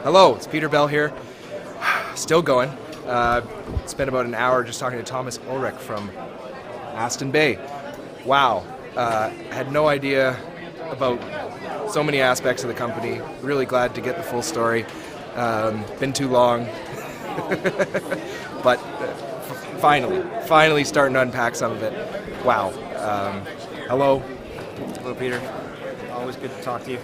Hello, it's Peter Bell here. Still going. Spent about an hour just talking to Thomas Ullrich from Aston Bay. Wow. Had no idea about so many aspects of the company. Really glad to get the full story. Been too long. But finally starting to unpack some of it. Wow. Hello. Hello, Peter. Always good to talk to you.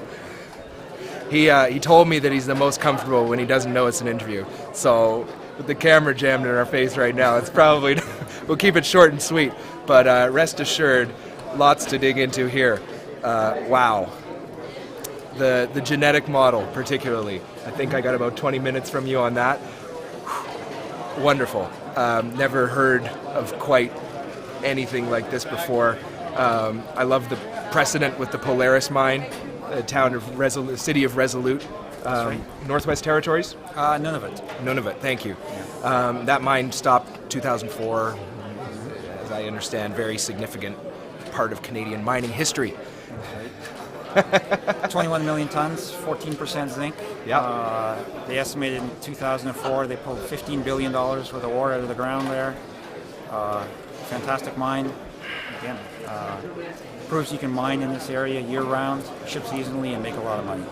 He told me that he's the most comfortable when he doesn't know it's an interview. So with the camera jammed in our face right now, it's probably, we'll keep it short and sweet. But rest assured, lots to dig into here. Wow. The genetic model particularly. I think I got about 20 minutes from you on that. Wonderful. Never heard of quite anything like this before. I love the precedent with the Polaris mine. The city of Resolute, right. Northwest Territories? None of it. None of it, thank you. Yeah. That mine stopped 2004, as I understand, very significant part of Canadian mining history. 21 million tons, 14% zinc. Yep. They estimated in 2004 they pulled $15 billion worth of ore out of the ground there. Fantastic mine. Again, proves you can mine in this area year-round, ship seasonally, and make a lot of money.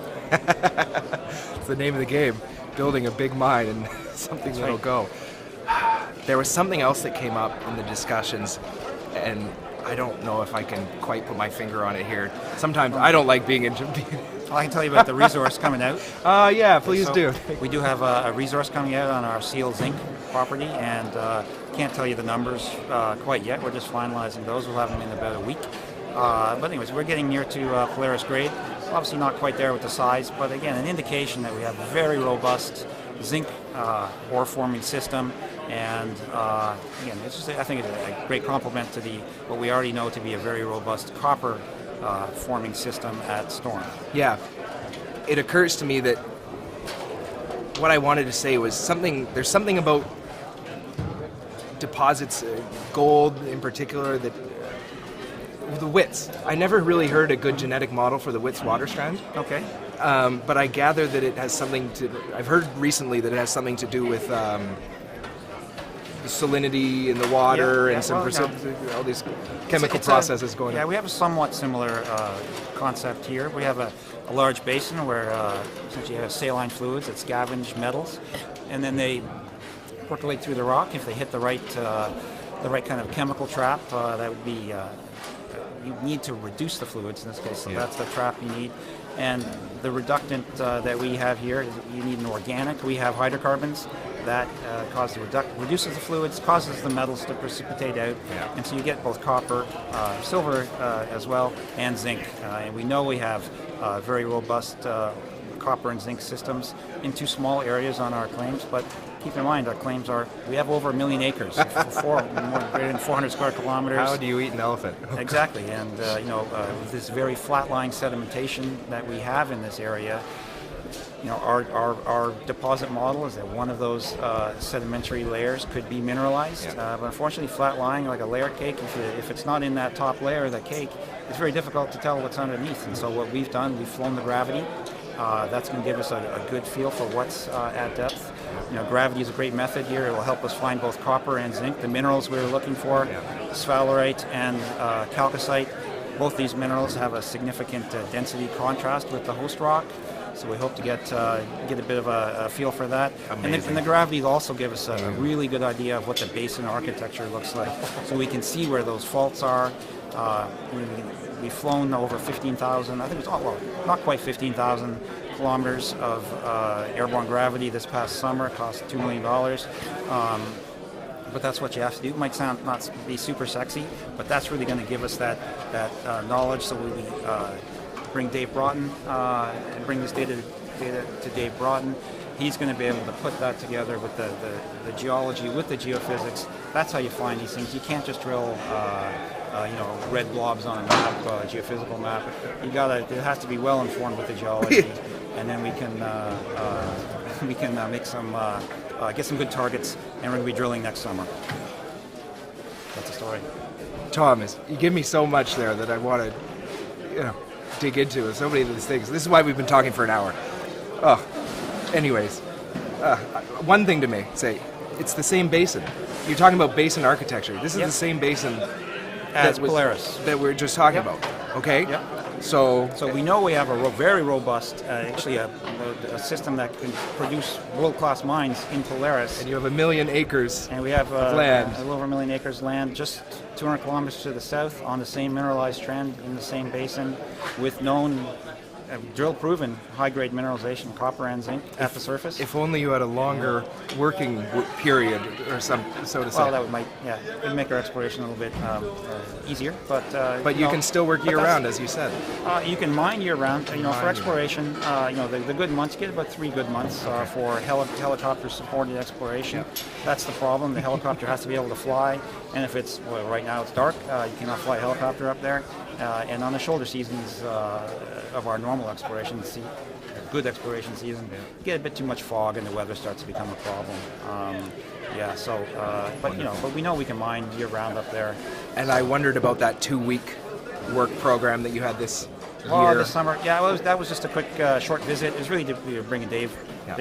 It's the name of the game, building a big mine and something that'll go. There was something else that came up in the discussions, and I don't know if I can quite put my finger on it here. Sometimes I don't like being interviewed. Well, I can tell you about the resource coming out. Yeah, please do. We do have a resource coming out on our Seal Zinc property, and can't tell you the numbers quite yet. We're just finalizing those. We'll have them in about a week. But anyways, we're getting near to Polaris grade. Obviously not quite there with the size, but again, an indication that we have a very robust zinc ore forming system. And again, it's just, I think it's a great complement to what we already know to be a very robust copper forming system at Storm. Yeah, it occurs to me that what I wanted to say was there's something about deposits, gold in particular, that the Wits. I never really heard a good genetic model for the Wits water strand. Okay. But I gather that it has something to, I've heard recently that it has something to do with the salinity in the water and all these chemical processes going on. Yeah, we have a somewhat similar concept here. We have a large basin where essentially you have saline fluids that scavenge metals, and then they percolate through the rock. If they hit the right kind of chemical trap, that would be you need to reduce the fluids in this case. So that's the trap you need. And the reductant that we have here, you need an organic. We have hydrocarbons that reduces the fluids, causes the metals to precipitate out, and so you get both copper, silver as well, and zinc. And we know we have very robust copper and zinc systems in two small areas on our claims, but keep in mind our claims we have over 1 million acres, greater than 400 square kilometers. How do you eat an elephant? Exactly, and with this very flat-lying sedimentation that we have in this area, our deposit model is that one of those sedimentary layers could be mineralized, but unfortunately flat-lying like a layer cake, if it's not in that top layer of the cake, it's very difficult to tell what's underneath. And so what we've done, we've flown the gravity. That's going to give us a good feel for what's at depth. Gravity is a great method here. It will help us find both copper and zinc. The minerals we were looking for, sphalerite and chalcocite, both these minerals have a significant density contrast with the host rock. So we hope to get a bit of a feel for that. And the gravity will also give us a really good idea of what the basin architecture looks like. So we can see where those faults are. We've flown over 15,000, I think it's not quite 15,000 kilometers of airborne gravity this past summer. It cost $2 million. But that's what you have to do. It might not be super sexy, but that's really going to give us that knowledge. So we bring Dave Broughton and bring this data to Dave Broughton. He's going to be able to put that together with the geology, with the geophysics. That's how you find these things. You can't just drill red blobs on a map, geophysical map. It has to be well informed with the geology, and then we can make some get some good targets, and we're going to be drilling next summer. That's the story. Thomas, you give me so much there that I want to, dig into. So many of these things. This is why we've been talking for an hour. Oh, anyways, one thing to say, it's the same basin. You're talking about basin architecture. This is the same basin as Polaris that we're just talking about. Okay. Yep. So we know we have a very robust, actually a system that can produce world-class mines in Polaris. And you have 1 million acres and we have land. A little over 1 million acres land just 200 kilometers to the south on the same mineralized trend in the same basin with known drill-proven high-grade mineralization, copper and zinc at the surface. If only you had a longer working period, or so to say. Well, that would make our exploration a little bit easier. But you can still work year-round, as you said. You can mine year-round. For exploration, the good months, you get about 3 good months for helicopter-supported exploration. Yep. That's the problem. The helicopter has to be able to fly, and if it's right now it's dark, you cannot fly a helicopter up there. And on the shoulder seasons of our normal exploration, good exploration season, you get a bit too much fog and the weather starts to become a problem. But we know we can mine year-round up there. And I wondered about that 2-week work program that you had this year. This summer. That was just a quick short visit. It was really to bring Dave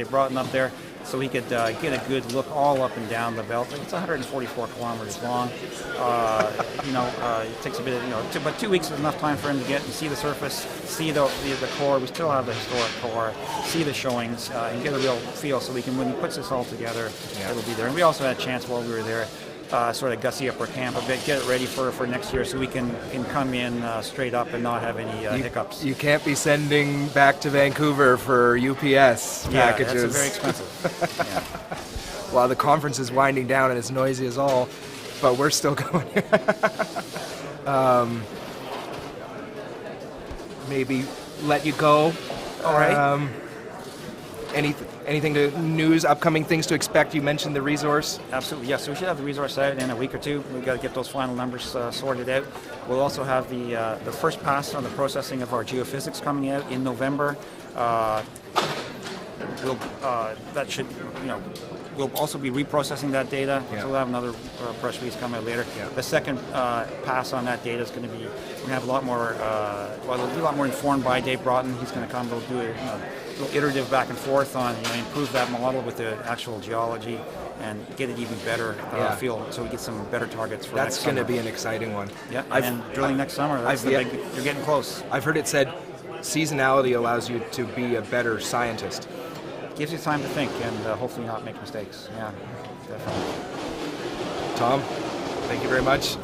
Broughton up there so he could get a good look all up and down the belt. It's 144 kilometers long. It takes a bit of, but 2 weeks is enough time for him to get and see the surface, see the core. We still have the historic core, see the showings, and get a real feel so when he puts this all together, it'll be there. And we also had a chance while we were there sort of gussy up our camp a bit, get it ready for next year so we can come in straight up and not have any hiccups. You can't be sending back to Vancouver for UPS packages. Yeah, that's very expensive. Well, the conference is winding down and it's noisy as all, but we're still going. Maybe let you go. All right. Anything to news, upcoming things to expect? You mentioned the resource. Absolutely, yes. So we should have the resource out in a week or two. We've got to get those final numbers sorted out. We'll also have the first pass on the processing of our geophysics coming out in November. We'll also be reprocessing that data, so we'll have another press release come out later. Yeah. The second pass on that data is going to be, we're going to have a lot more, we'll be a lot more informed by Dave Broughton. He's going to come, we'll do a little iterative back and forth on, improve that model with the actual geology and get it even better feel, so we get some better targets for next summer. That's going to be an exciting one. Yeah, and drilling next summer, you're getting close. I've heard it said seasonality allows you to be a better scientist. Gives you time to think and hopefully not make mistakes. Yeah, definitely. Tom, thank you very much.